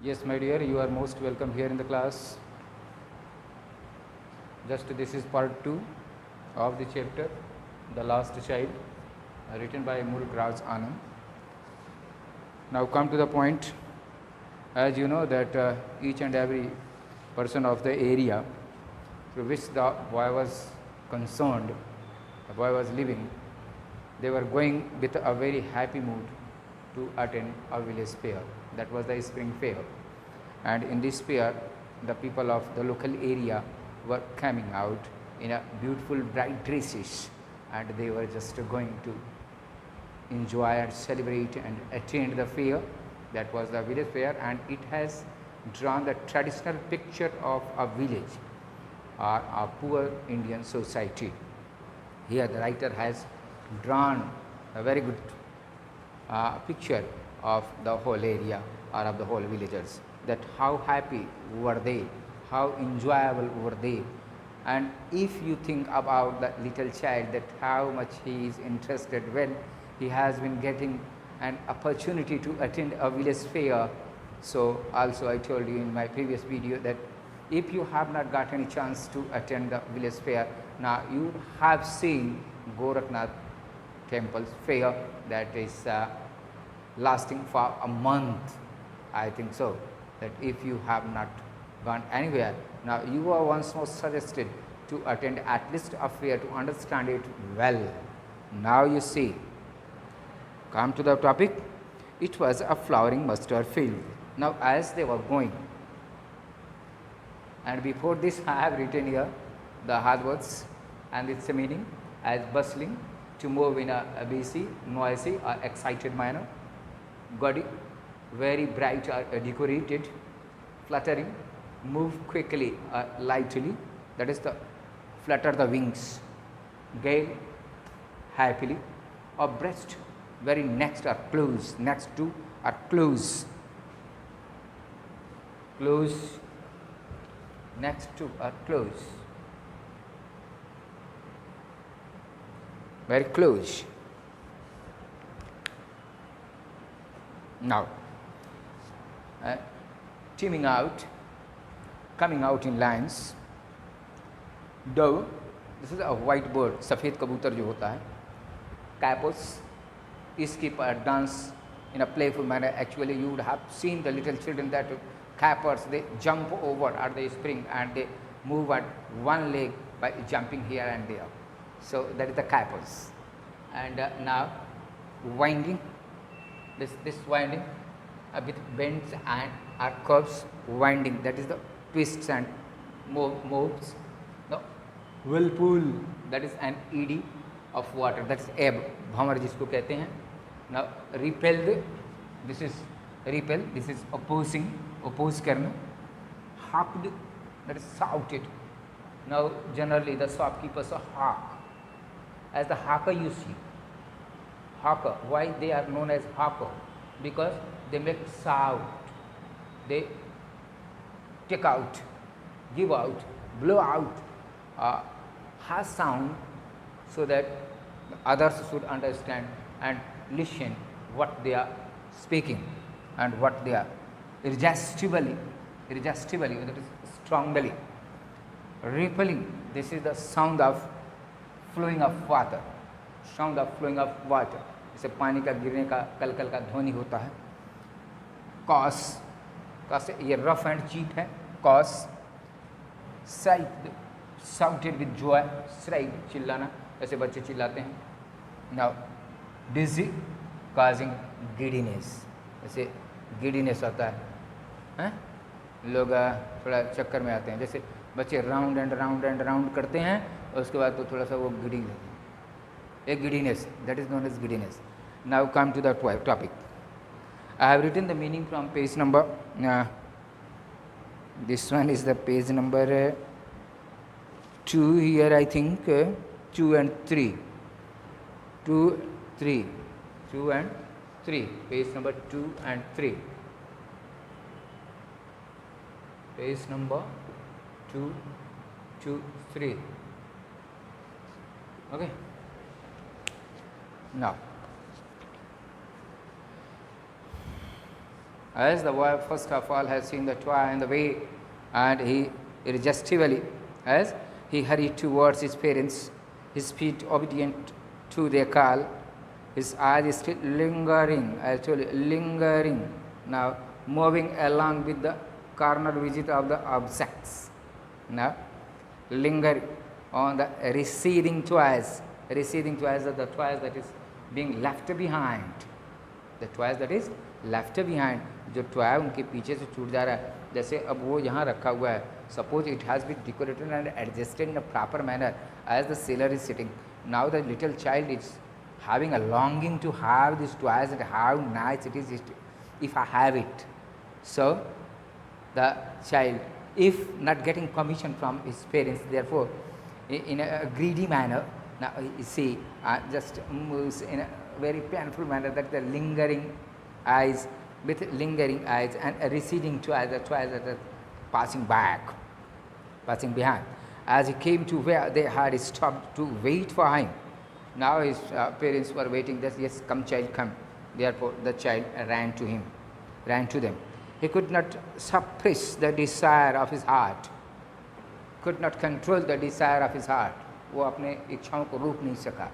Yes, my dear, you are most welcome here in the class. Just this is part 2 of the chapter, The Last Child, written by Mulk Raj Anand. Now come to the point. As you know that each and every person of the area through which the boy was concerned, the boy was living, they were going with a very happy mood to attend a village fair. That was the spring fair. And in this fair, the people of the local area were coming out in a beautiful bright dresses, and they were just going to enjoy and celebrate and attend the fair. That was the village fair, and it has drawn the traditional picture of a village or a poor Indian society. Here the writer has drawn a very good picture of the whole area or of the whole villagers, that how happy were they, how enjoyable were they. And if you think about the little child, that how much he is interested when he has been getting an opportunity to attend a village fair. So also I told you in my previous video that if you have not got any chance to attend the village fair, now you have seen Gorakhnath temple's fair that is lasting for a month, I think so. That if you have not gone anywhere, now you are once more suggested to attend at least a fair to understand it well. Now you see, come to the topic. It was a flowering mustard field. Now as they were going, and before this I have written here the hard words and its meaning as bustling, to move in a busy, noisy or excited manner, gaudy, very bright or decorated, fluttering, move quickly or lightly, that is the flutter the wings, gale, happily, or breast, very next or close, next to or close, close, next to or close, very close. Now, teaming out, coming out in lines. Dove, this is a white bird, सफ़ेद कबूतर जो होता है. Capos, skip or dance in a playful manner. Actually, you would have seen the little children that cappers, they jump over or they spring and they move at one leg by jumping here and there. So that is the capers. And now winding, this winding with bends and curves, winding, that is the twists and moves. Now whirlpool, that is an eddy of water, that is ebb, भंवर जिसको कहते हैं. Now repelled, this is repel, this is opposing, oppose करना. Hawked, that is shouted. Now generally the shopkeepers are hawk. As the hawker you see, hawker, why they are known as hawker? Because they make shout, they take out, give out, blow out harsh sound, so that others should understand and listen what they are speaking and what they are irresistibly, that is strongly repelling. This is the sound of flowing of water, sound of flowing of water, जैसे पानी का गिरने का कलकल का ध्वनि होता है. कॉस, कॉस ये रफ एंड चीप है. कॉस, साउटेड विद जॉय, श्राइड चिल्लाना, ऐसे बच्चे चिल्लाते हैं. नाउ डिजी, काजिंग गिडीनेस, ऐसे गिडीनेस आता है, लोग थोड़ा चक्कर में आते हैं. जैसे बच्चे round and round and round करते हैं और उसके बाद तो थोड़ा सा वो गिडी लेते हैं, एक giddiness, that is known as giddiness. Now come to the topic. I have written the meaning from page number, this one is the page number 2 here, I think, 2 and 3, 2, 3, 2 and 3, page number 2 and 3, page number 2, 2, 3. Okay. Now As the boy first of all has seen the toy in the way, and he irresistibly, as he hurried towards his parents, his feet obedient to their call, his eyes still lingering, actually lingering, now moving along with the corner visit of the objects, now lingering on the receding toys are the toys that is being left behind, the toys that is left behind, जो toy उनके पीछे से छूट जा रहा है. जैसे अब वो यहाँ रखा हुआ है, suppose it has been decorated and adjusted in a proper manner as the seller is sitting. Now the little child is having a longing to have these toys and how nice it is if I have it. So the child, if not getting permission from his parents, therefore in a greedy manner, now you see just moves in a very painful manner, that the lingering eyes, with lingering eyes and a receding toys, the toys that are passing back, passing behind. As he came to where they had stopped to wait for him, now his parents were waiting. That yes, come child, come. Therefore the child ran to him, ran to them. He could not suppress the desire of his heart, could not control the desire of his heart. वो अपने इच्छाओं को रोक नहीं सका.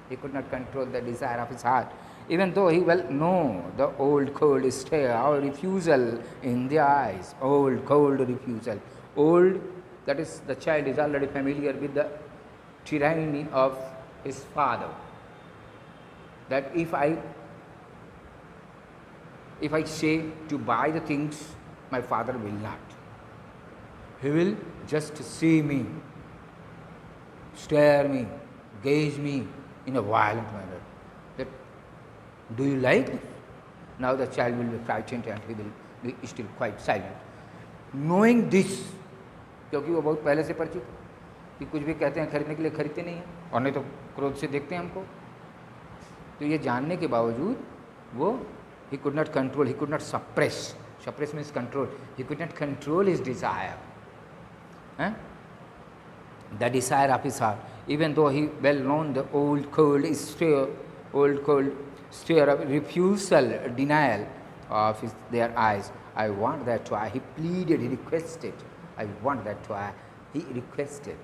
He could not control the desire of his heart, even though he well know the old cold stare or refusal in the eyes. Old cold refusal. Old, that is, the child is already familiar with the tyranny of his father, that if I say to buy the things, my father will not. He will just see me, stare me, gaze me in a violent manner. That, do you like this? Now the child will be frightened and he will be still quite silent. Knowing this, क्योंकि वो बहुत पहले से परिचित कि कुछ भी कहते हैं खरीदने के लिए खरीदते नहीं हैं, और नहीं तो क्रोध से देखते हैं हमको. तो ये जानने के बावजूद वो he could not control, he could not suppress. Suppress means control. He could not control his desire, the desire of his heart. Even though he well known the old cold stare of refusal, denial of their eyes. I want that toy. He pleaded, he requested. I want that toy. He requested.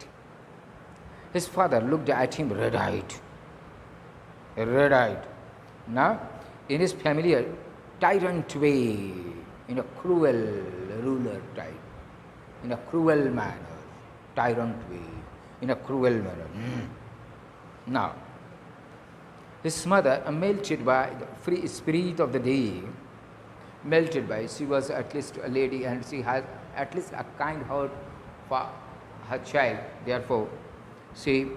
His father looked at him red-eyed. Now, in his familiar tyrant way, in a cruel ruler type, in a cruel manner, tyrant way, in a cruel manner. Now, his mother, melted by the free spirit of the day, melted by, she was at least a lady and she has at least a kind heart for her child. Therefore, she,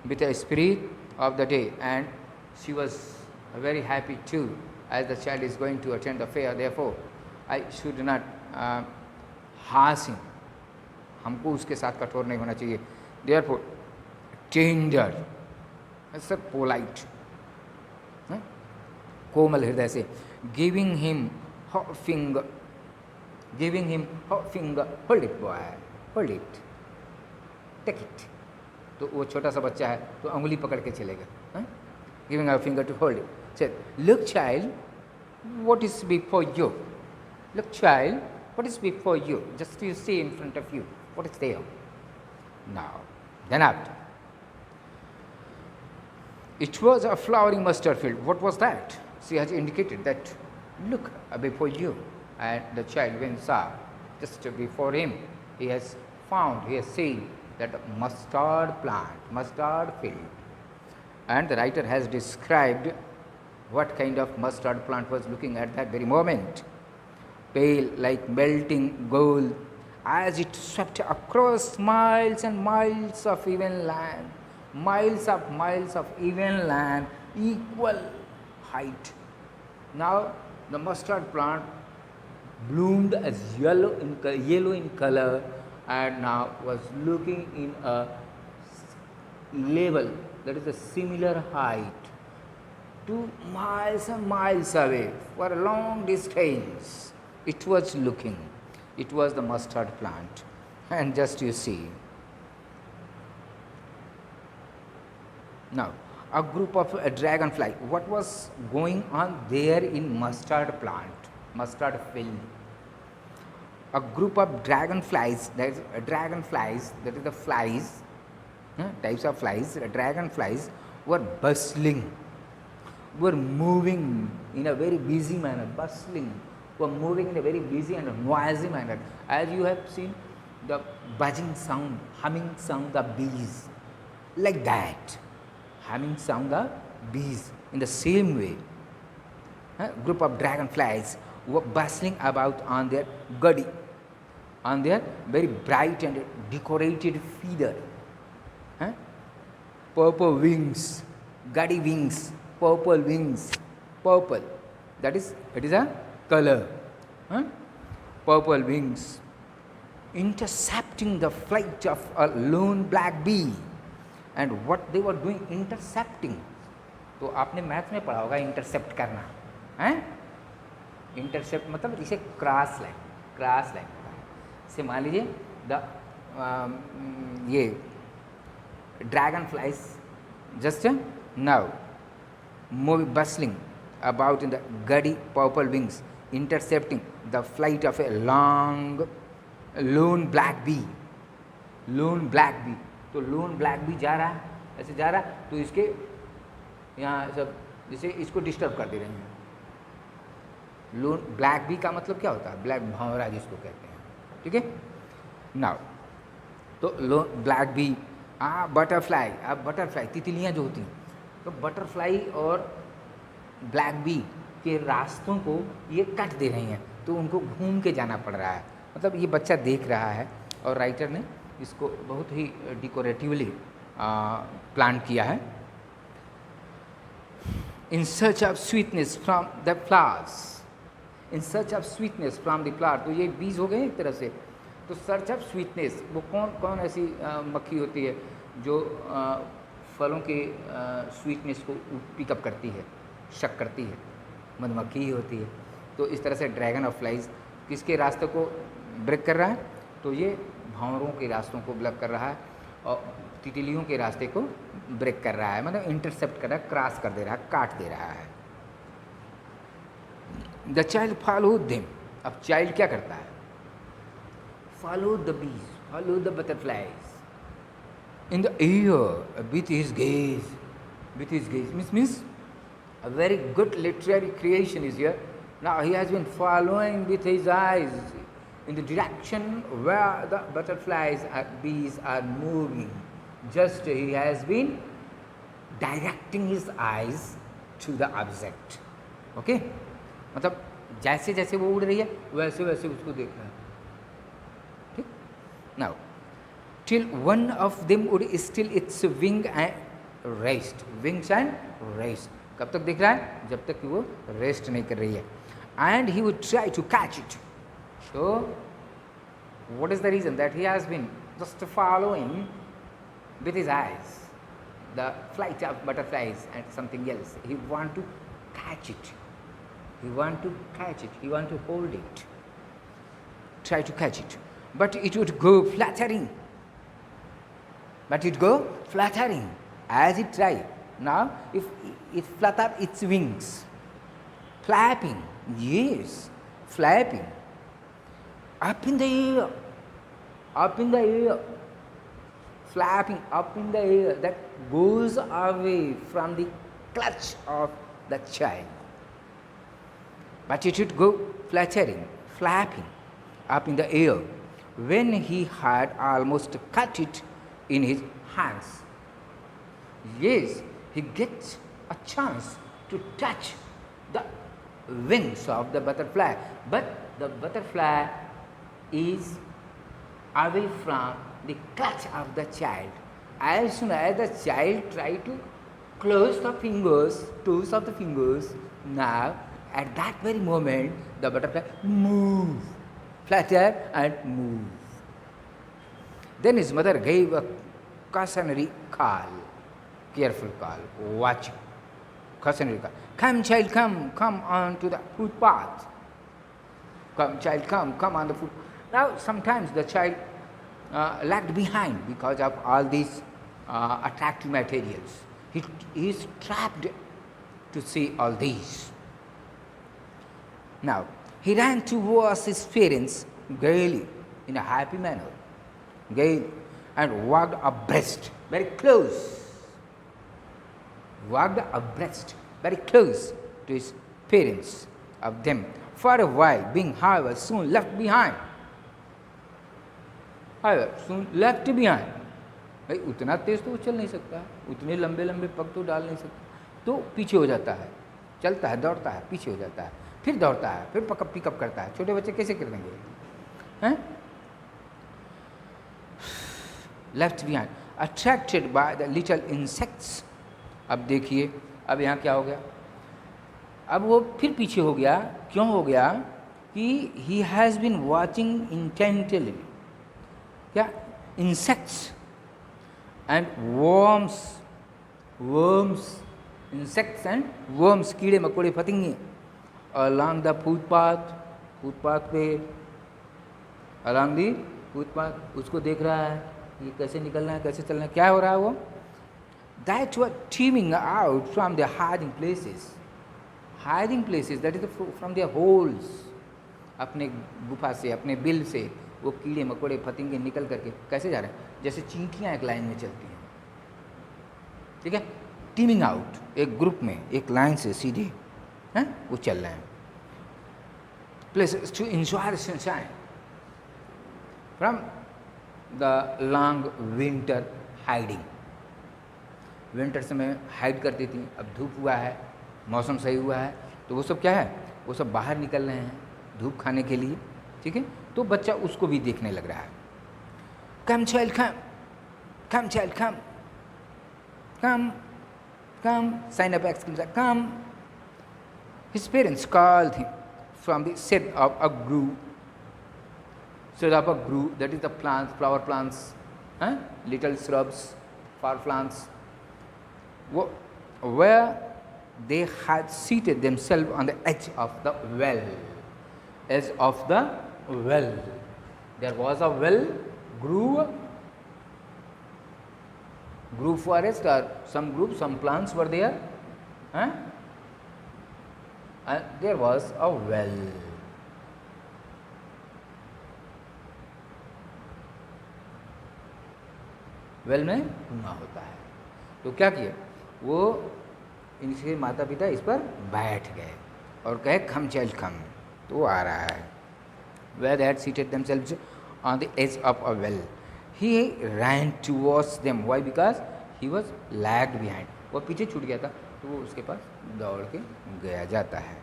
with the spirit of the day, and she was very happy too, as the child is going to attend the fair. Therefore, I should not harsh him. हमको उसके साथ कठोर नहीं होना चाहिए. Therefore, tender, sir, polite, कोमल हृदय से, giving him her finger, hold it boy, hold it, take it. तो वो छोटा सा बच्चा है तो अंगुली पकड़ के चलेगा. Giving her finger to hold it. Said, look child, what is before you? Look child, what is before you? Just you see in front of you, what is there? Now, then after, it was a flowering mustard field. What was that? She has indicated that, look before you. And the child, when saw, just before him, he has seen that mustard plant, mustard field. And the writer has described what kind of mustard plant was looking at that very moment. Pale like melting gold, as it swept across miles and miles of even land, miles of even land, equal height. Now the mustard plant bloomed as yellow in color, and now was looking in a level, that is a similar height, 2 miles and miles away, for a long distance. It was looking. It was the mustard plant. And just you see. Now, a group of dragonfly. What was going on there in mustard plant? mustard filled. A group of dragonflies, that is the flies, types of flies, dragonflies were bustling, were moving in a very busy manner, were moving in a very busy and noisy manner. As you have seen the buzzing sound, humming sound of bees, like that, humming sound of bees in the same way. A group of dragonflies were bustling about on their gaudy, on their very bright and decorated feather, purple wings, gaudy wings, purple wings, purple, that is, it is a color, purple wings, intercepting the flight of a lone black bee. And what they were doing, intercepting. तो आपने math में पढ़ा होगा intercept करना, हैं? Intercept मतलब इसे cross line से मान लीजिए ये dragonflies just now move bustling about in the gaudy purple wings, intercepting the flight of a lone black bee. तो lone black bee जा रहा है, ऐसे जा रहा है, तो इसके यहाँ सब जैसे इसको डिस्टर्ब कर दे रहे हैं. लोन ब्लैक बी का मतलब क्या होता है? ब्लैक भंवरा जिसको कहते हैं, ठीक है. नाउ तो लोन ब्लैक बी, बटरफ्लाई तितलियाँ जो होती हैं, तो बटरफ्लाई और ब्लैक बी के रास्तों को ये कट दे रही हैं, तो उनको घूम के जाना पड़ रहा है. मतलब ये बच्चा देख रहा है और राइटर ने इसको बहुत ही डिकोरेटिवली प्लान किया है. In search of sweetness from the flowers, in search of sweetness from the flower, तो ये बीज हो गए एक तरह से. तो सर्च ऑफ स्वीटनेस, वो कौन ऐसी मक्खी होती है जो फलों के स्वीटनेस को पिकअप करती है, शक करती है? मधुमक्खी ही होती है. तो इस तरह से ड्रैगन ऑफ फ्लाइज किसके रास्ते को ब्रेक कर रहा है? तो ये भंवरों के रास्तों को ब्लॉक कर रहा है और तितलियों के रास्ते को ब्रेक कर रहा है, मतलब इंटरसेप्ट कर रहा है, क्रॉस कर दे रहा है, काट दे रहा है. द चाइल्ड फॉलो देम, अब चाइल्ड क्या करता है? Follow the bees, follow the butterflies in the air with his gaze. Means a very good literary creation is here. Now he has been following with his eyes in the direction where the butterflies or bees are moving. Just he has been directing his eyes to the object. Okay? मतलब जैसे जैसे वो उड़ रही है वैसे वैसे उसको देख रहा है. ठीक? Now till one of them would still its wing and rest. Wings and rest. कब तक दिख रहा है? जब तक कि वो रेस्ट नहीं कर रही है. And he would try to catch it. तो what is the reason that he has been just following with his eyes the flight of butterflies and something else. He want to catch it, he want to hold it, try to catch it, but it would go fluttering, as it tried. Now if it flutter its wings, flapping, yes, flapping up in the air, flapping up in the air, that goes away from the clutch of the child. But it should go fluttering, flapping up in the air when he had almost cut it in his hands. Yes, he gets a chance to touch the wings of the butterfly, but the butterfly is away from the clutch of the child. As soon as the child tried to close the fingers, toes of the fingers, now at that very moment the butterfly move, flutter and move. Then his mother gave a cautionary call, careful call, watch, cautionary call. Come child, come on to the footpath. Come child, come on the foot. Now sometimes the child lagged behind because of all these attractive materials. He is trapped to see all these. Now He ran towards his parents gaily, in a happy manner, gaily, and walked abreast, very close. Walked abreast, very close to his parents of them. For a while, being, however, soon left behind. However, soon left behind. भाई उतना तेज तो वो चल नहीं सकता, उतने लंबे लंबे पग तो डाल नहीं सकता, तो पीछे हो जाता है, चलता है, दौड़ता है, पीछे हो जाता है, फिर दौड़ता है, फिर पिकअप करता है। छोटे बच्चे कैसे कर देंगे हैं? Left behind, attracted by the little insects. अब देखिए, अब यहाँ क्या हो गया, अब वो फिर पीछे हो गया। क्यों हो गया? कि he has been watching intently, क्या, insects and worms, insects and worms, कीड़े मकोड़े फतिंगे, अलॉन्ग द फुटपाथ पे, अलॉन्ग दी फुटपाथ, उसको देख रहा है ये कैसे निकलना है, कैसे चलना है, क्या हो रहा है वो, that were teeming out from the hiding places, that is from the holes, अपने गुफा से, अपने बिल से वो कीड़े मकोड़े फतिंगे निकल करके कैसे जा रहे हैं, जैसे चींटियाँ एक लाइन में चलती हैं, ठीक है, टीमिंग आउट, एक ग्रुप में, एक लाइन से सीधे हैं वो चल रहे हैं। Places to enjoy the sunshine from the long winter hiding. Winter समय हाइड करती थी, अब धूप हुआ है, मौसम सही हुआ है, तो वो सब क्या है, वो सब बाहर निकल रहे हैं धूप खाने के लिए, ठीक है, तो बच्चा उसको भी देखने लग रहा है। कम child come child come, sign up exclamation, come. His parents called him from the shade of a grove, that is the plants, flower plants, little shrubs, flower plants, where they had seated themselves on the edge of the well. There was a well, grove forest, or some group, some plants were there, and there was a well. Well में कुआं होता है। तो क्या किया, वो इनके माता पिता इस पर बैठ गए और कहे कम चाइल्ड कम, तो वो आ रहा है। Where they had seated themselves on the edge of a well, he ran towards them. Why? Because he was lagged behind. वो पीछे छूट गया था, तो वो उसके पास दौड़ के गया जाता है।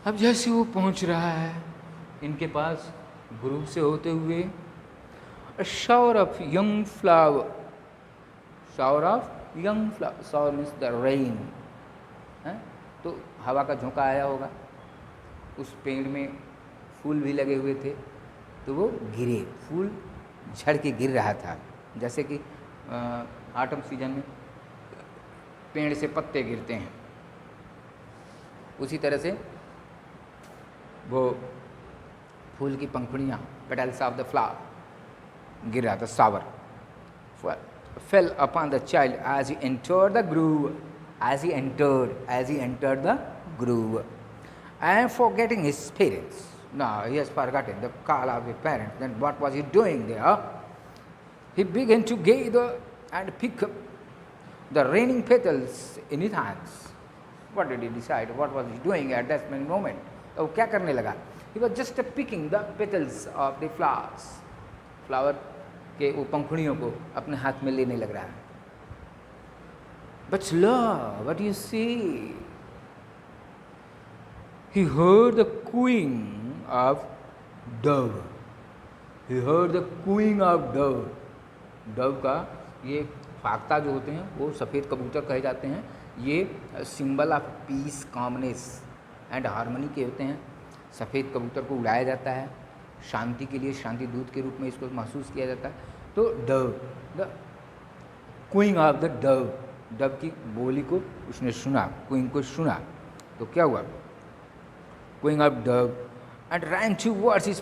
अब जैसे वो पहुंच रहा है इनके पास, ग्रुप से होते हुए, a shower of young flower, shower means the rain, तो हवा का झोंका आया होगा, उस पेड़ में फूल भी लगे हुए थे, तो वो गिरे, फूल झड़ के गिर रहा था, जैसे कि ऑटम सीजन में पेड़ से पत्ते गिरते हैं, उसी तरह से वो फूल की पंखुड़ियाँ, पेटल्स ऑफ द फ्लावर गिर रहा था, shower fell upon the child as he entered the groove, as he entered the groove, and forgetting his parents. Now he has forgotten the call of his parents. Then what was he doing there? He began to gather and pick up the raining petals in his hands. What did he decide? What was he doing at that moment? Oh, क्या करने लगा? He was just picking the petals of the flowers. Flower के वो पंखुड़ियों को अपने हाथ में लेने लग रहा है। But lo, what do you see? He heard the cooing of dove. He heard the cooing of dove. Dove का ये फाख्ता जो होते हैं वो सफ़ेद कबूतर कहे जाते हैं। ये symbol of peace, calmness and harmony के होते हैं। सफ़ेद कबूतर को उड़ाया जाता है शांति के लिए, शांति दूत के रूप में इसको महसूस किया जाता है। तो Dove, the Qing of the Dove, Dove की बोली को उसने सुना, क्विंग को सुना, तो क्या हुआ? Qing of Dove and ran towards his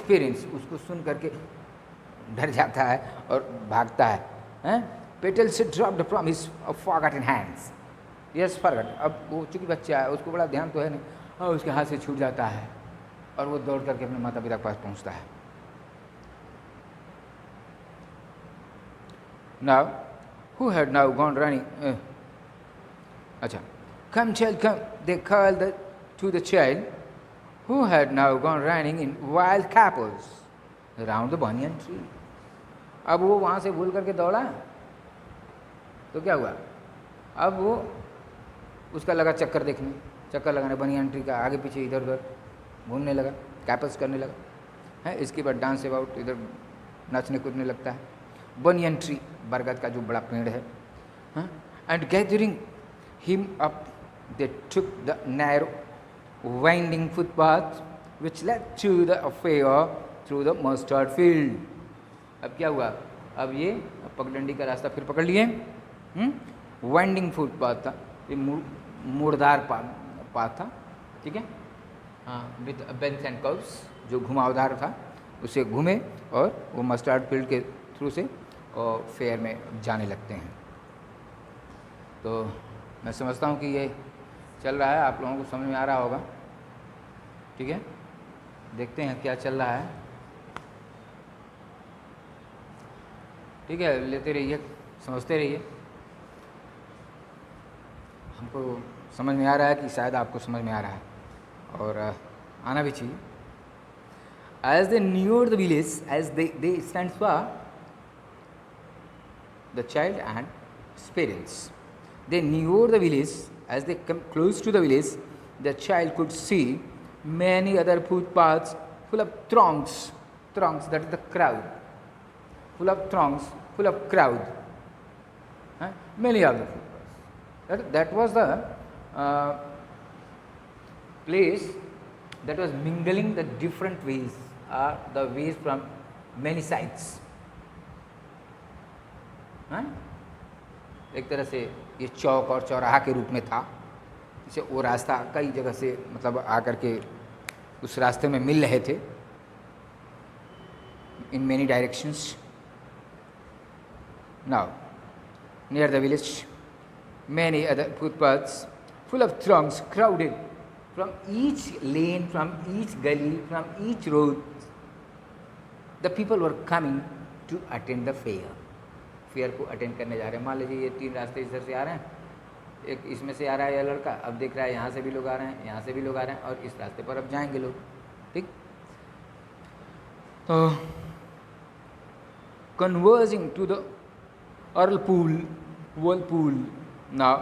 parents, उसको सुन करके डर जाता है और भागता है। Petals dropped from his forgotten hands, yes forgot. अब वो चूँकि बच्चा है उसको बड़ा ध्यान तो है नहीं, और उसके हाथ से छूट जाता है और वो दौड़ करके अपने माता पिता के पास पहुँचता है। Now who had now gone running, अच्छा, come child come, they called to the child who had now gone running in wild capers around the banyan tree। अब वो वहाँ से भूल करके दौड़ा तो क्या हुआ, अब वो उसका लगा चक्कर लगाने बनियान ट्री का, आगे पीछे इधर उधर घूमने लगा, कैपस करने लगा है। इसके बाद डांस अबाउट, इधर नाचने कूदने लगता है। बनियान ट्री, बरगद का जो बड़ा पेड़ है। And gathering him up they took the narrow winding footpath which led to the affair through the mustard field। अब क्या हुआ, अब ये पगडंडी का रास्ता फिर पकड़ लिए। वाइंडिंग फुटपाथ था, ये मुड़दार पाथ था, ठीक है, हाँ, विद बेंच एंड कर्व्स, जो घुमावदार था, उसे घूमे और वो मस्टर्ड फील्ड के थ्रू से और फेयर में जाने लगते हैं। तो मैं समझता हूँ कि ये चल रहा है, आप लोगों को समझ में आ रहा होगा, ठीक है। देखते हैं क्या चल रहा है, ठीक है, लेते रहिए, समझते रहिए। हमको समझ में आ रहा है कि शायद आपको समझ में आ रहा है और आना भी चाहिए। As they neared the village, as they stands for the child and his parents, they neared the village. As they come close to the village, the child could see many other footpaths full of throngs, that is the crowd, full of throngs, full of crowd, many other footpaths. That was the place that was mingling the different ways, the ways from many sides। एक तरह से ये चौक और चौराहा के रूप में था, इसे वो रास्ता कई जगह से मतलब आकर के उस रास्ते में मिल रहे थे, in many directions. Now near the village many other footpaths full of throngs crowded from each lane, from each gully, from each road the people were coming to attend the fair। Fair को attend करने जा रहे हैं। मान लीजिए ये 3 रास्ते इधर से आ रहे हैं, एक इसमें से आ रहा है यह लड़का, अब देख रहा है यहाँ से भी लोग आ रहे हैं, यहाँ से भी लोग आ रहे हैं, और इस रास्ते पर अब जाएंगे लोग, ठीक। तो converging to the whirlpool now,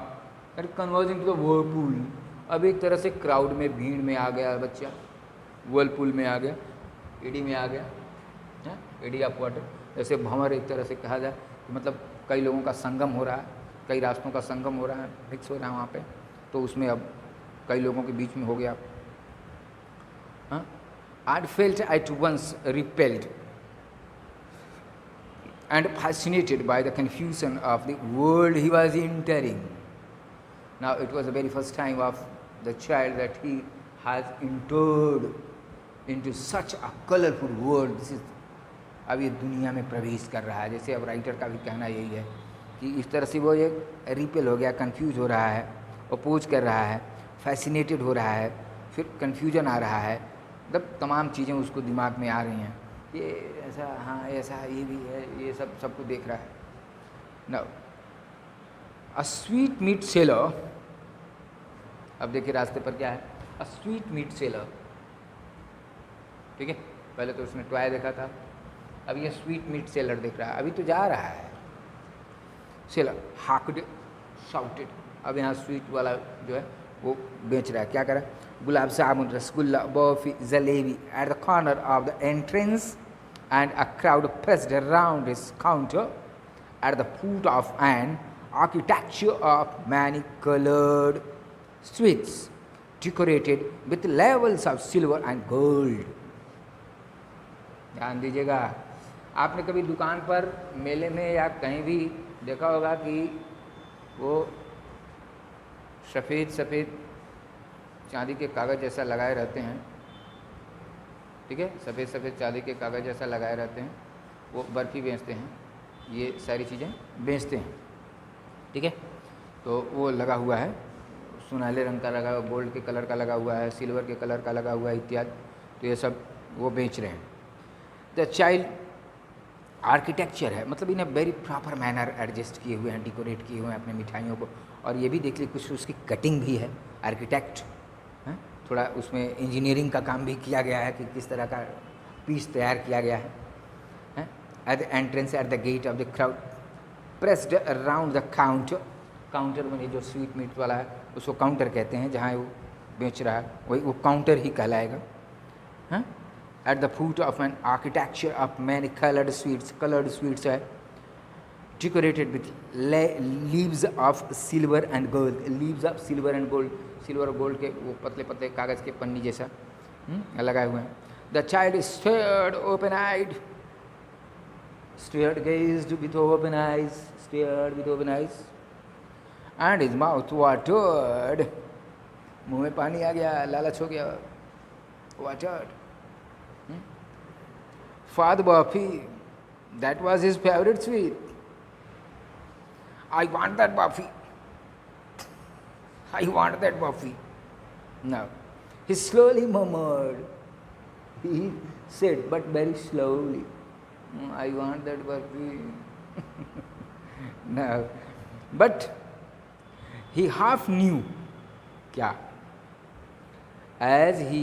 converging to the whirlpool, अब एक तरह से क्राउड में, भीड़ में आ गया बच्चा, whirlpool में आ गया, एडी में आ गया, एडी ऑफ वाटर, जैसे भंवर एक तरह से कहा जाए, मतलब कई लोगों का संगम हो रहा है, कई रास्तों का संगम हो रहा है, मिक्स हो रहा है वहाँ पे, तो उसमें अब कई लोगों के बीच में हो गया। and felt at once repelled and fascinated by the confusion of the world he was entering। Now it was the very first time of the child that he has entered into such a colorful world। This is, अब ये दुनिया में प्रवेश कर रहा है, जैसे अब राइटर का भी कहना यही है कि इस तरह से वो एक रिपेल हो गया, कंफ्यूज हो रहा है, अपोज कर रहा है, फैसिनेटेड हो रहा है, फिर कन्फ्यूजन आ रहा है, मतलब तमाम चीज़ें उसको दिमाग में आ रही हैं, ये ऐसा, हाँ ऐसा, ये भी है, ये सब कुछ देख रहा है। Now a sweetmeat seller, अब देखिए रास्ते पर क्या है, अ स्वीट मीट सेलर, ठीक है, पहले तो उसने टॉय देखा था, अब ये स्वीट मीट सेलर देख रहा है, अभी तो जा रहा है। सेलर हाकड शाउटेड, अब यहाँ स्वीट वाला जो है वो बेच रहा है, क्या कर रहा है, gulab jamun, rasgulla, barfi, jalebi at the corner of the entrance and a crowd pressed around his counter at the foot of an architecture of many coloured sweets decorated with levels of silver and gold. ध्यान दीजिएगा, आपने कभी दुकान पर, मेले में या कहीं भी देखा होगा कि वो सफ़ेद चांदी के कागज़ जैसा लगाए रहते हैं, ठीक है, सफ़ेद चांदी के कागज़ जैसा लगाए रहते हैं, वो बर्फ़ी बेचते हैं, ये सारी चीज़ें बेचते हैं, ठीक है। तो वो लगा हुआ है, सुनहले रंग का लगा हुआ, गोल्ड के कलर का लगा हुआ है, सिल्वर के कलर का लगा हुआ है इत्यादि। तो ये सब वो बेच रहे हैं। द चाइल्ड आर्किटेक्चर है, मतलब इन्हें वेरी प्रॉपर मैनर एडजस्ट किए हुए हैं, डेकोरेट किए हुए हैं अपने मिठाइयों को। और ये भी देख लीजिए कुछ उसकी कटिंग भी है, आर्किटेक्ट है, थोड़ा उसमें इंजीनियरिंग का काम भी किया गया है कि किस तरह का पीस तैयार किया गया है। At the entrance at the gate of the crowd pressed around the counter, counter में जो स्वीट मीट वाला है उसको काउंटर कहते हैं, जहाँ वो बेच रहा है वही वो काउंटर ही कहलाएगा। हाँ, at the foot of an architecture of many coloured sweets है, decorated with leaves of silver and gold, leaves of silver and gold, silver और गोल्ड के वो पतले पतले कागज़ के पन्नी जैसा लगाए हुए हैं। The child stared open eyed, stared, gazed with open eyes, stared with open eyes, and his mouth watered. मुंह में पानी आ गया, लालच हो गया, watered. Father Buffy, that was his favorite sweet. I want that Buffy. I want that Buffy. Now, he slowly murmured. He said, but very slowly, I want that Buffy. No, but he half knew क्या, as he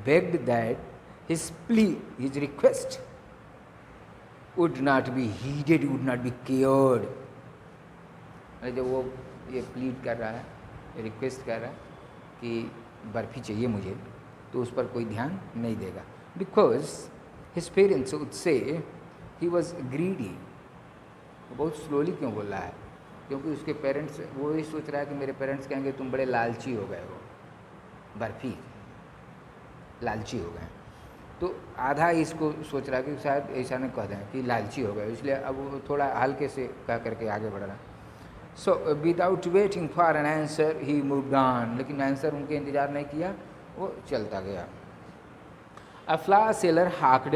begged that his plea, his request would not be heeded, would not be cared. जब वो ये plead कर रहा है, request कर रहा है कि बर्फ़ी चाहिए मुझे, तो उस पर कोई ध्यान नहीं देगा। Because his parents would say he was greedy. वो बहुत स्लोली क्यों बोल रहा है? क्योंकि उसके पेरेंट्स, वो ही सोच रहा है कि मेरे पेरेंट्स कहेंगे तुम बड़े लालची हो गए हो, बर्फ़ी लालची हो गए। तो आधा इसको सोच रहा है कि शायद ऐसा न कह दें कि लालची हो गए, इसलिए अब वो थोड़ा हल्के से कह करके आगे बढ़ रहा है। So without waiting for an answer he moved on, लेकिन आंसर उनके इंतज़ार नहीं किया, वो चलता गया। A flower seller hawked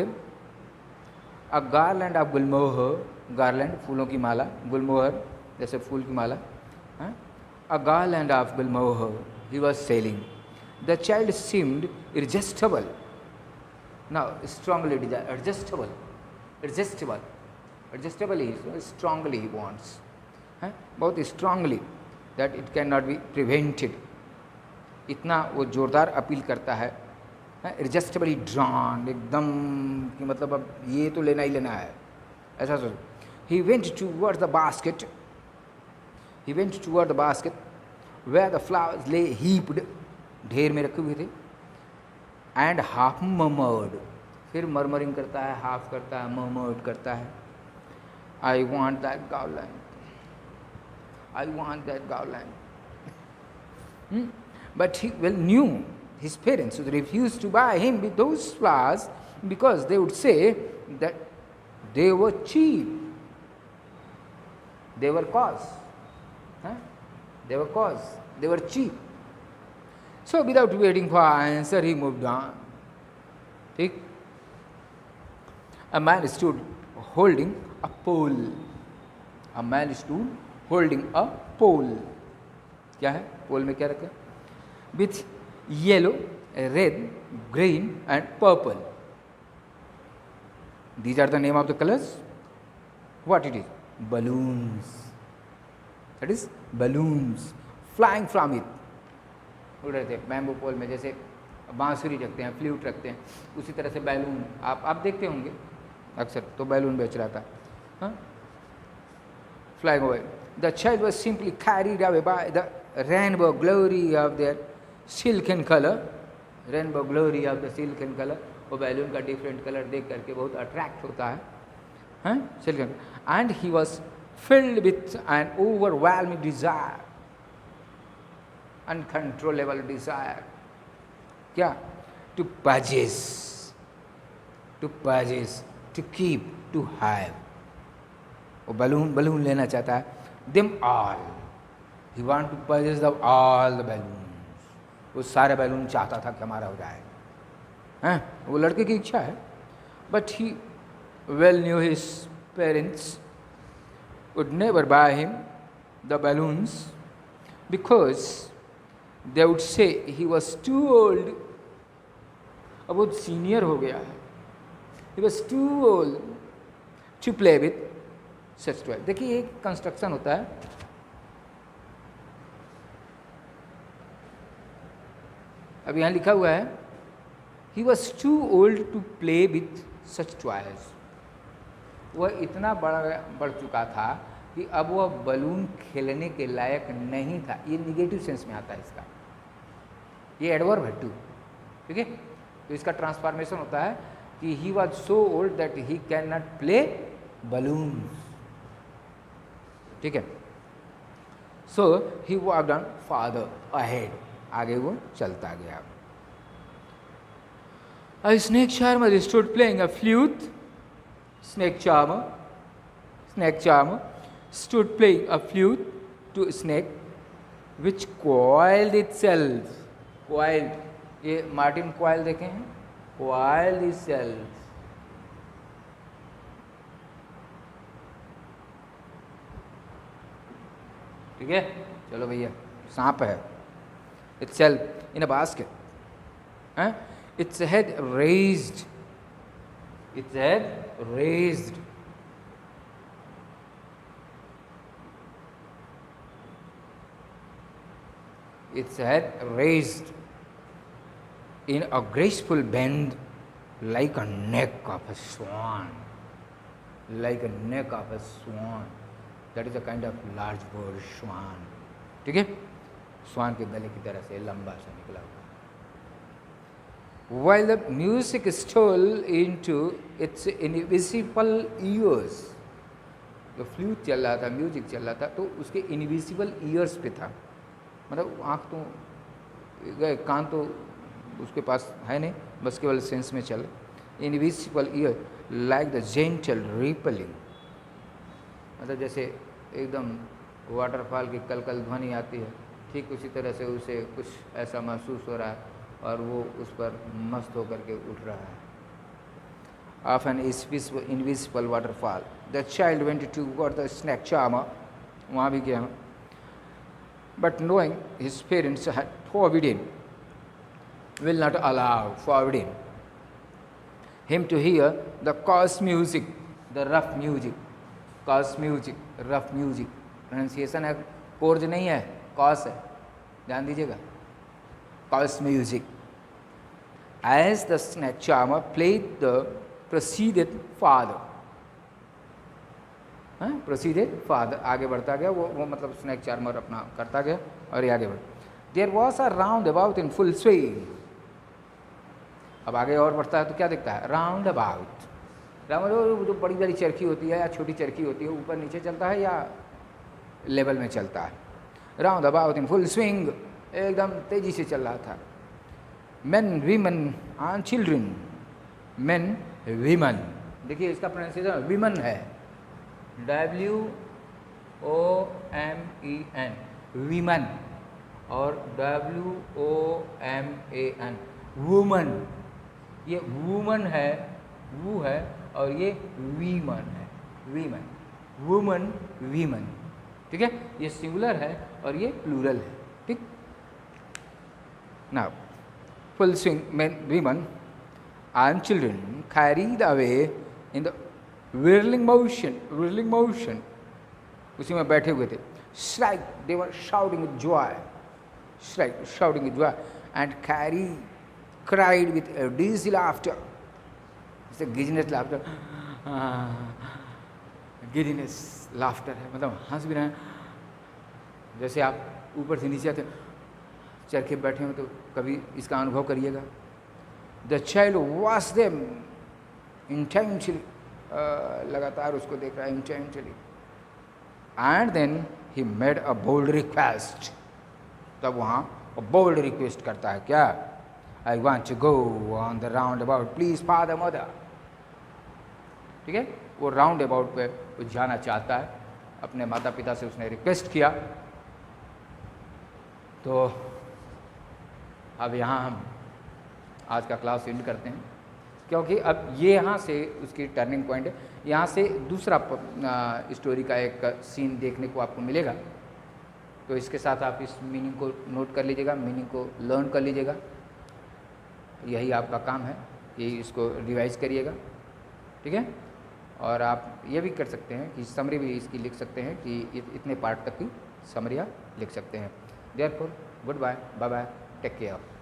a garland of gulmohar, garland फूलों की माला, गुलमोहर जैसे फूल की माला, a garland of gulmohar he was selling. The child seemed irresistible. Now strongly irresistible is strongly he wants, बहुत strongly that it cannot be prevented. इतना वो जोरदार appeal करता है, इरजेस्टिबली ड्रॉन, एकदम कि मतलब अब ये तो लेना ही लेना है, ऐसा सोच। He went toward the basket, where the flowers lay heaped, ढेर में रखे हुए थे, एंड हाफ मर्मर्ड, फिर मर्मरिंग करता है, हाफ करता है, मर्मर्ड करता है, I want that garland, I want that garland. But he well knew his parents would refuse to buy him with those flowers because they would say that they were cheap. They were cheap. So without waiting for an answer, he moved on. ठीक? A man stood holding a pole. क्या है? पोल में क्या रखा? With yellow, red, green and purple. These are the name of the colors. What it is? Balloons. That is balloons flying from it. उड़ रहे थे bamboo पोल में, जैसे बांसुरी रखते हैं, फ्लूट रखते हैं, उसी तरह से बैलून आप देखते होंगे अक्सर, तो बैलून बेच रहा था, हाँ, flying away. The child was simply carried away by the rainbow glory of their silken color, rainbow glory of the silken colour. वो बैलून का डिफरेंट कलर देख करके बहुत अट्रैक्ट होता है, हैं, silken. And he was filled with an overwhelming desire, uncontrollable desire, क्या? To purchase, to keep, to have. वो बलून लेना चाहता है, them all, he want to purchase all the balloon, वो सारे बैलून चाहता था कि हमारा हो जाए, हैं, वो लड़के की इच्छा है। But he well new his parents would never by him the balloons because they would say he was too old. अब वो सीनियर हो गया है. He was too old to play with such toys. देखिए एक कंस्ट्रक्शन होता है. अब यहाँ लिखा हुआ है he was too old to play with such toys. वह इतना बढ़ चुका था कि अब वह बलून खेलने के लायक नहीं था. ये निगेटिव सेंस में आता है इसका. ये एडवर्ब है टू. ठीक है. तो इसका ट्रांसफॉर्मेशन होता है कि he was so old that he can not play balloons. ठीक है. सो ही वॉक्ड ऑन फादर अहेड. आगे वो चलता गया. A snake charmer stood playing a flute. Snake charmer stood playing a flute to a snake which coiled itself. Coiled, ये Martin coil देखे हैं. Coiled itself. ठीक है. चलो भैया, सांप है. Itself in a basket. Its head raised. Its head raised. Its head raised in a graceful bend like a neck of a swan. Like a neck of a swan. That is a kind of large bird, swan. ठीक है. स्वान के गले की तरह से लंबा सा निकला हुआ. While the music stole into its invisible ears. जो फ्लूट चल रहा था, म्यूजिक चल रहा था, तो उसके इनविजिबल ईयर्स पे था. मतलब आँख तो गए, कान तो उसके पास है नहीं, बस केवल सेंस में चल. Invisible year like the gentle rippling. मतलब जैसे एकदम वाटरफॉल की कलकल ध्वनि आती है, ठीक उसी तरह से उसे कुछ ऐसा महसूस हो रहा है और वो उस पर मस्त होकर के उठ रहा है. Of an invisible waterfall the child went to got the snake charmer. वहाँ भी गया. But knowing his parents had forbidden, will not allow, forbidden him to hear the coarse music, the rough music. coarse music, rough music. Pronunciation है, कोर्ज नहीं है, cos है, ध्यान दीजिएगा. coarse music. As the snake charmer played the proceeded father. proceeded father, आगे बढ़ता गया. वो मतलब स्नैक चार्मर अपना करता गया और ये आगे बढ़. There was a roundabout in full swing. अब आगे और बढ़ता है तो क्या दिखता है? राउंडाबाउट. राउंड जो बड़ी बड़ी चरखी होती है या छोटी चरखी होती है, ऊपर नीचे चलता है या लेवल में चलता है. Round about in full swing, एकदम तेजी से चल रहा था. Main women and children. Main women, देखिए इसका प्रोनाउंसिएशन वीमन है, WOMEN, वीमन, और WOMAN, वुमन. ये वुमन है, वू है, और ये वीमन है, वीमन, वुमन, वीमन. ठीक है. ये सिंगुलर है और ये प्लूरल है. ठीक. Now full swing main women and children carried away in the whirling motion. उसी में बैठे हुए थे. Shriek, they were shouting with joy. Shriek, shouting with joy, and cried with a dizzy laughter. It's a giddiness laughter. Giddiness laughter है, मतलब हंस भी रहे हैं. जैसे आप ऊपर से नीचे आते चरखे बैठे हो तो कभी इसका अनुभव करिएगा. The child watched them intently. लगातार उसको देख रहा है intently. And then he made a bold request. तब वहाँ bold request करता है क्या? I want to go on the roundabout, please father mother. ठीक है. वो राउंड अबाउट पे वो जाना चाहता है. अपने माता पिता से उसने रिक्वेस्ट किया. तो अब यहाँ हम आज का क्लास एंड करते हैं, क्योंकि अब ये यहाँ से उसकी टर्निंग पॉइंट है. यहाँ से दूसरा स्टोरी का एक सीन देखने को आपको मिलेगा. तो इसके साथ आप इस मीनिंग को नोट कर लीजिएगा, मीनिंग को लर्न कर लीजिएगा, यही आपका काम है, यही इसको रिवाइज करिएगा, ठीक है। और आप ये भी कर सकते हैं कि समरी भी इसकी लिख सकते हैं कि इतने पार्ट तक की समरियाँ लिख सकते हैं। Therefore goodbye, bye bye, take care.